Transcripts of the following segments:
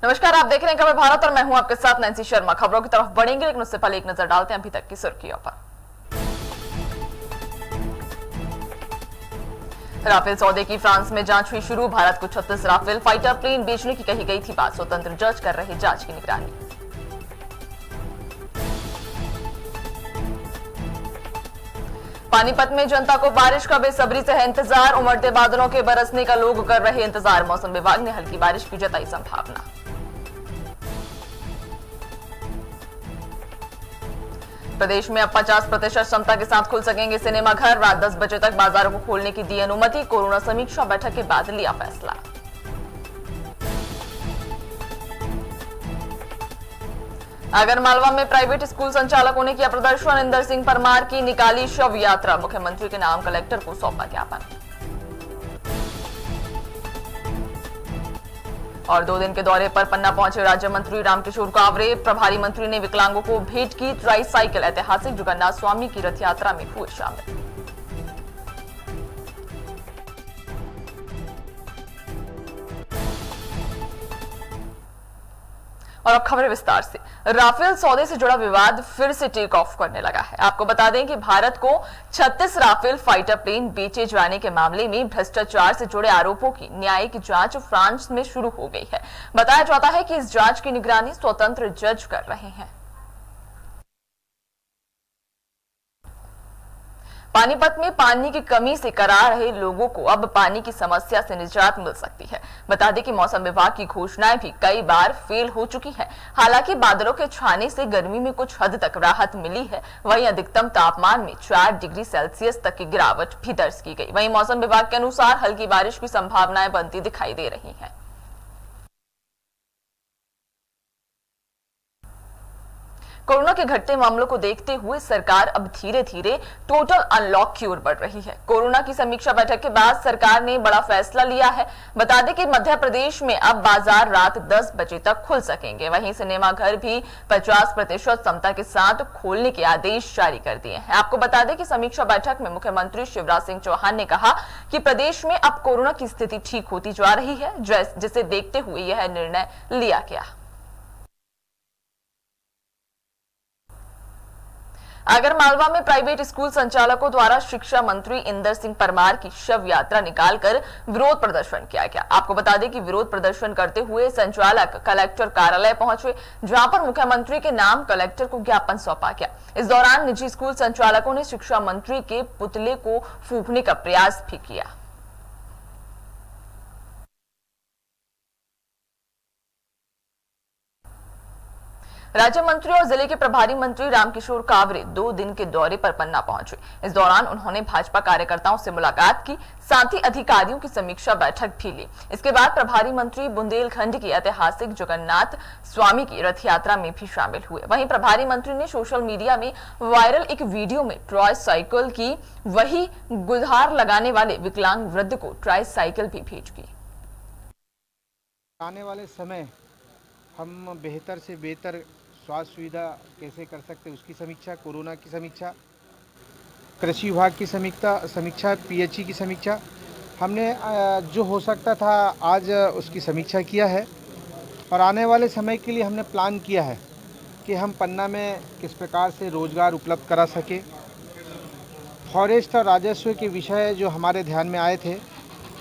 नमस्कार, आप देख रहे हैं खबर भारत और मैं हूं आपके साथ नैन्सी शर्मा। खबरों की तरफ बढ़ेंगे, लेकिन उससे पहले एक नजर डालते हैं अभी तक की सुर्खियों पर। राफेल सौदे की फ्रांस में जांच हुई शुरू। भारत को 36 राफेल फाइटर प्लेन बेचने की कही गई थी बात। स्वतंत्र जज कर रहे जांच की निगरानी। पानीपत में जनता को बारिश का बेसब्री से है इंतजार। उमड़ते बादलों के बरसने का लोग कर रहे इंतजार। मौसम विभाग ने हल्की बारिश की जताई संभावना। प्रदेश में अब 50% क्षमता के साथ खुल सकेंगे सिनेमाघर। रात 10 बजे तक बाजारों को खोलने की दी अनुमति। कोरोना समीक्षा बैठक के बाद लिया फैसला। आगरमालवा में प्राइवेट स्कूल संचालकों ने किया प्रदर्शन। इंदर सिंह परमार की निकाली शव यात्रा। मुख्यमंत्री के नाम कलेक्टर को सौंपा ज्ञापन। और 2 दिन के दौरे पर पन्ना पहुंचे राज्य मंत्री रामकिशोर कावरे। प्रभारी मंत्री ने विकलांगों को भेंट की ट्राई साइकिल। ऐतिहासिक जगन्नाथ स्वामी की रथ यात्रा में हुए शामिल। और अब खबरें विस्तार से। राफेल सौदे से जुड़ा विवाद फिर से टेक ऑफ करने लगा है। आपको बता दें कि भारत को 36 राफेल फाइटर प्लेन बेचे जाने के मामले में भ्रष्टाचार से जुड़े आरोपों की न्यायिक जांच फ्रांस में शुरू हो गई है। बताया जाता है कि इस जांच की निगरानी स्वतंत्र जज कर रहे हैं। पानीपत में पानी की कमी से करा रहे लोगों को अब पानी की समस्या से निजात मिल सकती है। बता दें कि मौसम विभाग की घोषणाएं भी कई बार फेल हो चुकी हैं। हालांकि बादलों के छाने से गर्मी में कुछ हद तक राहत मिली है। वहीं अधिकतम तापमान में 4 डिग्री सेल्सियस तक की गिरावट भी दर्ज की गई। वहीं मौसम विभाग के अनुसार हल्की बारिश की संभावनाएं बनती दिखाई दे रही हैं। कोरोना के घटते मामलों को देखते हुए सरकार अब धीरे धीरे टोटल अनलॉक की ओर बढ़ रही है। कोरोना की समीक्षा बैठक के बाद सरकार ने बड़ा फैसला लिया है। बता दें कि मध्य प्रदेश में अब बाजार रात 10 बजे तक खुल सकेंगे। वहीं सिनेमाघर भी 50% क्षमता के साथ खोलने के आदेश जारी कर दिए हैं। आपको बता दें कि समीक्षा बैठक में मुख्यमंत्री शिवराज सिंह चौहान ने कहा कि प्रदेश में अब कोरोना की स्थिति ठीक होती जा रही है, जिसे देखते हुए यह निर्णय लिया गया। आगरमालवा में प्राइवेट स्कूल संचालकों द्वारा शिक्षा मंत्री इंदर सिंह परमार की शव यात्रा निकालकर विरोध प्रदर्शन किया गया। आपको बता दें कि विरोध प्रदर्शन करते हुए संचालक कलेक्टर कार्यालय पहुंचे, जहां पर मुख्यमंत्री के नाम कलेक्टर को ज्ञापन सौंपा गया। इस दौरान निजी स्कूल संचालकों ने शिक्षा मंत्री के पुतले को फूंकने का प्रयास भी किया। राज्य मंत्री और जिले के प्रभारी मंत्री रामकिशोर कावरे 2 दिन के दौरे पर पन्ना पहुंचे। इस दौरान उन्होंने भाजपा कार्यकर्ताओं से मुलाकात की, साथ ही अधिकारियों की समीक्षा बैठक भी ली। इसके बाद प्रभारी मंत्री बुंदेलखंड की ऐतिहासिक जगन्नाथ स्वामी की रथ यात्रा में भी शामिल हुए। वहीं प्रभारी मंत्री ने सोशल मीडिया में वायरल एक वीडियो में ट्राई साइकिल की वही गुहार लगाने वाले विकलांग वृद्ध को ट्राई साइकिल भी भेंट की। आने वाले समय हम बेहतर से बेहतर स्वास्थ्य सुविधा कैसे कर सकते उसकी समीक्षा, कोरोना की समीक्षा, कृषि विभाग की समीक्षा, पीएचई की समीक्षा, हमने जो हो सकता था आज उसकी समीक्षा किया है। और आने वाले समय के लिए हमने प्लान किया है कि हम पन्ना में किस प्रकार से रोजगार उपलब्ध करा सके। फॉरेस्ट और राजस्व के विषय जो हमारे ध्यान में आए थे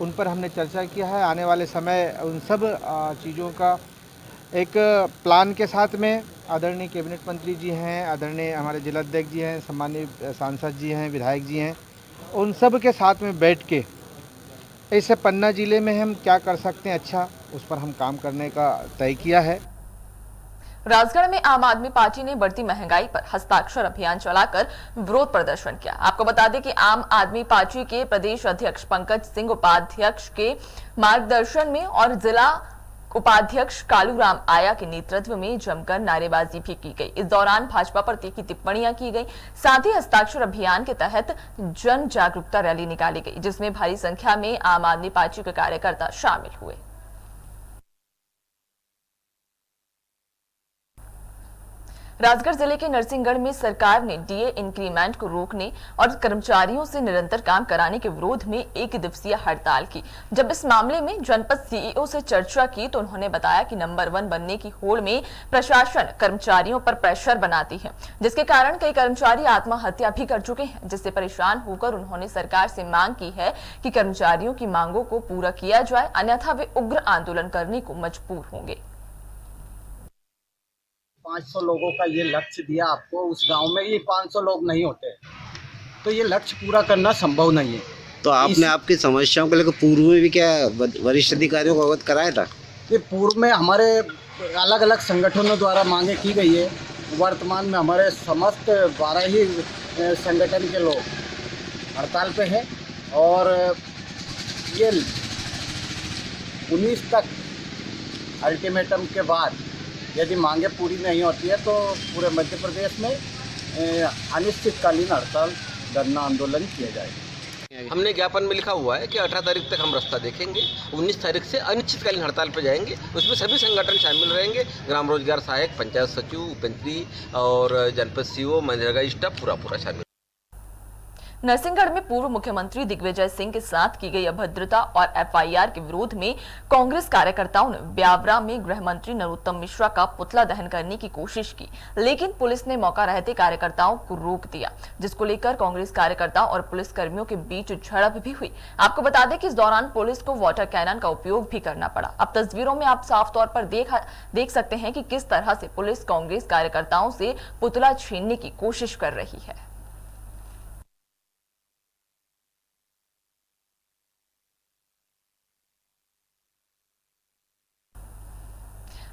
उन पर हमने चर्चा किया है। आने वाले समय उन सब चीज़ों का एक प्लान के साथ में आदरणीय कैबिनेट मंत्री जी हैं, आदरणीय हमारे जिलाध्यक्ष जी हैं, सम्मानीय सांसद जी हैं, विधायक जी हैं, उन सब के साथ में बैठ के ऐसे पन्ना जिले में हम क्या कर सकते हैं अच्छा, उस पर हम काम करने का तय किया है। राजगढ़ में आम आदमी पार्टी ने बढ़ती महंगाई पर हस्ताक्षर अभियान चलाकर विरोध प्रदर्शन किया। आपको बता दें कि आम आदमी पार्टी के प्रदेश अध्यक्ष पंकज सिंह उपाध्यक्ष के मार्गदर्शन में और जिला उपाध्यक्ष कालूराम आया के नेतृत्व में जमकर नारेबाजी भी की गई। इस दौरान भाजपा पर तीखी टिप्पणियां की गई। साथ ही हस्ताक्षर अभियान के तहत जन जागरूकता रैली निकाली गई, जिसमें भारी संख्या में आम आदमी पार्टी के कार्यकर्ता शामिल हुए। राजगढ़ जिले के नरसिंहगढ़ में सरकार ने डीए इंक्रीमेंट को रोकने और कर्मचारियों से निरंतर काम कराने के विरोध में एक दिवसीय हड़ताल की। जब इस मामले में जनपद सीईओ से चर्चा की तो उन्होंने बताया कि नंबर 1 बनने की होड़ में प्रशासन कर्मचारियों पर प्रेशर बनाती है, जिसके कारण कई कर्मचारी आत्महत्या भी कर चुके हैं, जिससे परेशान होकर उन्होंने सरकार से मांग की है कि कर्मचारियों की मांगों को पूरा किया जाए, अन्यथा वे उग्र आंदोलन करने को मजबूर होंगे। 500 लोगों का ये लक्ष्य दिया आपको, उस गांव में ये 500 लोग नहीं होते, तो ये लक्ष्य पूरा करना संभव नहीं है। तो आपने आपकी समस्याओं को लेकर पूर्व में भी क्या वरिष्ठ अधिकारियों को अवगत कराया था? ये पूर्व में हमारे अलग अलग संगठनों द्वारा मांगे की गई है। वर्तमान में हमारे समस्त 12 ही संगठन के लोग हड़ताल पे हैं और ये 19 तक अल्टीमेटम के बाद यदि मांगे पूरी नहीं होती है तो पूरे मध्य प्रदेश में अनिश्चितकालीन हड़ताल धरना आंदोलन किया जाएगा। हमने ज्ञापन में लिखा हुआ है कि 18 तारीख तक हम रास्ता देखेंगे, 19 तारीख से अनिश्चितकालीन हड़ताल पर जाएंगे। उसमें सभी संगठन शामिल रहेंगे, ग्राम रोजगार सहायक, पंचायत सचिव, उपमंत्री और जनपद सीईओ, मनरेगा स्टाफ पूरा शामिल। नरसिंहगढ़ में पूर्व मुख्यमंत्री दिग्विजय सिंह के साथ की गई अभद्रता और एफआईआर के विरोध में कांग्रेस कार्यकर्ताओं ने ब्यावरा में गृह मंत्री नरोत्तम मिश्रा का पुतला दहन करने की कोशिश की, लेकिन पुलिस ने मौका रहते कार्यकर्ताओं को रोक दिया, जिसको लेकर कांग्रेस कार्यकर्ता और पुलिस कर्मियों के बीच झड़प भी हुई। आपको बता दें कि इस दौरान पुलिस को वाटर कैनन का उपयोग भी करना पड़ा। अब तस्वीरों में आप साफ तौर पर देख सकते हैं कि किस तरह से पुलिस कांग्रेस कार्यकर्ताओं से पुतला छीनने की कोशिश कर रही है।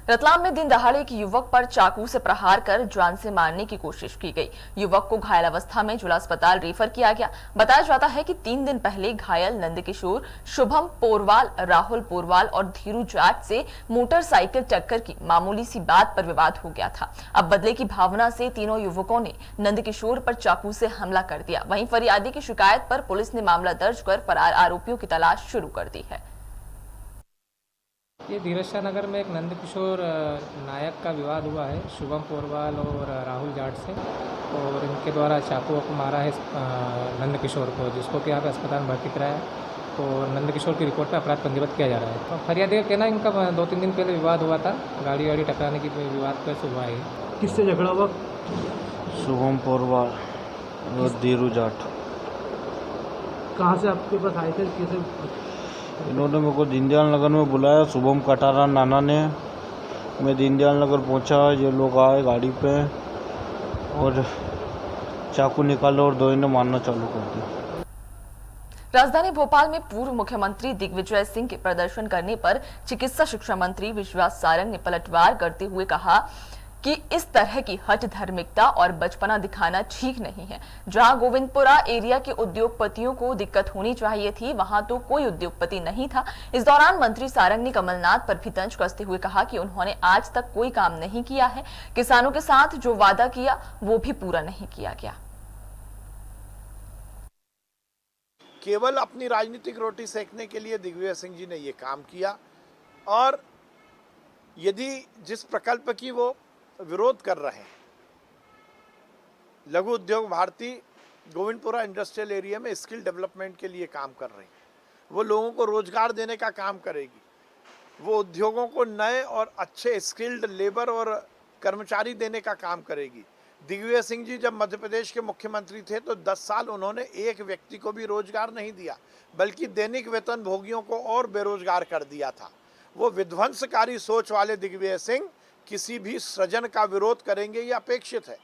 रतलाम में दिन दहाड़े एक युवक पर चाकू से प्रहार कर जान से मारने की कोशिश की गई। युवक को घायल अवस्था में जिला अस्पताल रेफर किया गया। बताया जाता है कि 3 दिन पहले घायल नंदकिशोर, शुभम पोरवाल, राहुल पोरवाल और धीरू जाट से मोटरसाइकिल टक्कर की मामूली सी बात पर विवाद हो गया था। अब बदले की भावना से तीनों युवकों ने नंदकिशोर पर चाकू से हमला कर दिया। वहीं फरियादी की शिकायत पर पुलिस ने मामला दर्ज कर फरार आरोपियों की तलाश शुरू कर दी है। ये धीरजशाह नगर में एक नंदकिशोर नायक का विवाद हुआ है शुभम पोरवाल और राहुल जाट से, और इनके द्वारा चाकू को मारा है नंदकिशोर को, जिसको कि यहाँ पे अस्पताल में भर्ती कराया है और नंदकिशोर की रिपोर्ट पर अपराध पंजीबद्ध किया जा रहा है। तो फरियादी का कहना इनका 2-3 दिन पहले विवाद हुआ था, गाड़ी वाड़ी टकराने की विवाद कैसे हुआ है। किससे झगड़ा हुआ? शुभम पोरवाल और धीरू जाट। कहाँ से आपके पास आए थे? कैसे? इन्होंने मेरे को दीनदयाल नगर में बुलाया, शुभम कटारा नाना ने। मैं दीनदयाल नगर पहुंचा, ये लोग आए गाड़ी पे और चाकू निकाला और दो ने मारना चालू कर दिया। राजधानी भोपाल में पूर्व मुख्यमंत्री दिग्विजय सिंह के प्रदर्शन करने पर चिकित्सा शिक्षा मंत्री विश्वास सारंग ने पलटवार करते हुए कहा कि इस तरह की हठ धार्मिकता और बचपना दिखाना ठीक नहीं है। जहां गोविंदपुरा एरिया के उद्योगपतियों को दिक्कत होनी चाहिए थी, वहां तो कोई उद्योगपति नहीं था। इस दौरान मंत्री सारंग ने कमलनाथ पर भी तंज कसते हुए कहा कि उन्होंने आज तक कोई काम नहीं किया है। किसानों के साथ जो वादा किया वो भी पूरा नहीं किया गया। केवल अपनी राजनीतिक रोटी सेकने के लिए दिग्विजय सिंह जी ने ये काम किया, और यदि जिस प्रकल्प की वो विरोध कर रहे हैं, लघु उद्योग भारती गोविंदपुरा इंडस्ट्रियल एरिया में स्किल डेवलपमेंट के लिए काम कर रही है। वो लोगों को रोजगार देने का काम करेगी, वो उद्योगों को नए और अच्छे स्किल्ड लेबर और कर्मचारी देने का काम करेगी। दिग्विजय सिंह जी जब मध्य प्रदेश के मुख्यमंत्री थे तो 10 साल उन्होंने एक व्यक्ति को भी रोजगार नहीं दिया, बल्कि दैनिक वेतन भोगियों को और बेरोजगार कर दिया था। वो विध्वंसकारी सोच वाले दिग्विजय सिंह किसी भी सृजन का विरोध करेंगे, ये अपेक्षित है।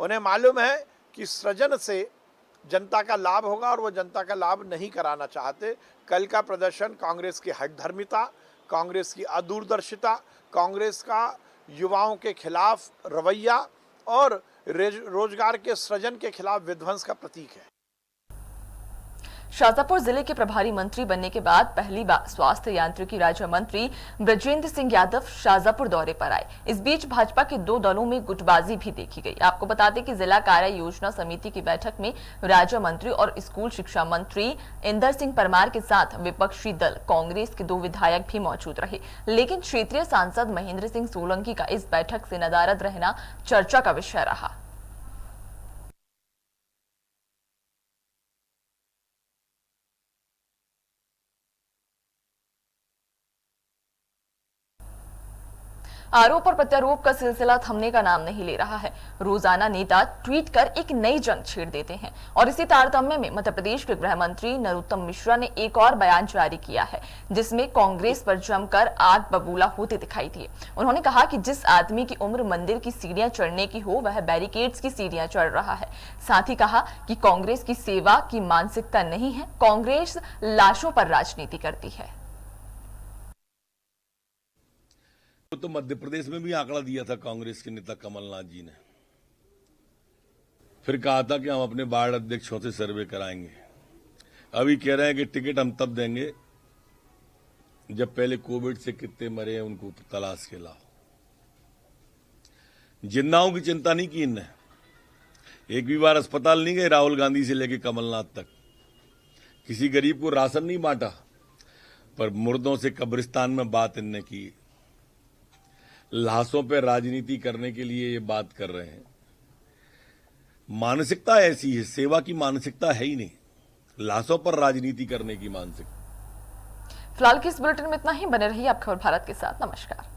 उन्हें मालूम है कि सृजन से जनता का लाभ होगा और वो जनता का लाभ नहीं कराना चाहते। कल का प्रदर्शन कांग्रेस की हठधर्मिता, कांग्रेस की अदूरदर्शिता, कांग्रेस का युवाओं के खिलाफ रवैया और रोजगार के सृजन के खिलाफ विध्वंस का प्रतीक है। शाजापुर जिले के प्रभारी मंत्री बनने के बाद पहली बार स्वास्थ्य यांत्रिकी राज्य मंत्री ब्रजेंद्र सिंह यादव शाजापुर दौरे पर आए। इस बीच भाजपा के दो दलों में गुटबाजी भी देखी गई। आपको बता दें कि जिला कार्य योजना समिति की बैठक में राज्य मंत्री और स्कूल शिक्षा मंत्री इंदर सिंह परमार के साथ विपक्षी दल कांग्रेस के दो विधायक भी मौजूद रहे, लेकिन क्षेत्रीय सांसद महेंद्र सिंह सोलंकी का इस बैठक से नदारद रहना चर्चा का विषय रहा। आरोप और प्रत्यारोप का सिलसिला थमने का नाम नहीं ले रहा है। रोजाना नेता ट्वीट कर एक नई जंग छेड़ देते हैं और इसी तारतम्य में मध्य प्रदेश के गृह मंत्री नरोत्तम मिश्रा ने एक और बयान जारी किया है, जिसमें कांग्रेस पर जमकर आग बबूला होते दिखाई दिए। उन्होंने कहा कि जिस आदमी की उम्र मंदिर की सीढ़ियां चढ़ने की हो, वह बैरिकेड्स की सीढ़ियां चढ़ रहा है। साथ ही कहा कि कांग्रेस की सेवा की मानसिकता नहीं है, कांग्रेस लाशों पर राजनीति करती है। तो मध्य प्रदेश में भी आंकड़ा दिया था कांग्रेस के नेता कमलनाथ जी ने, फिर कहा था कि हम अपने वार्ड अध्यक्षों से सर्वे कराएंगे। अभी कह रहे हैं कि टिकट हम तब देंगे जब पहले कोविड से कितने मरे हैं उनको तलाश के लाओ। जिंदाओं की चिंता नहीं की इनने। एक भी बार अस्पताल नहीं गए राहुल गांधी से लेकर कमलनाथ तक। किसी गरीब को राशन नहीं बांटा, पर मुर्दों से कब्रिस्तान में बात इनने की। लाशों पर राजनीति करने के लिए ये बात कर रहे हैं। मानसिकता ऐसी है, सेवा की मानसिकता है ही नहीं, लाशों पर राजनीति करने की मानसिकता। फिलहाल की इस बुलेटिन में इतना ही। बने रहिए आप खबर भारत के साथ। नमस्कार।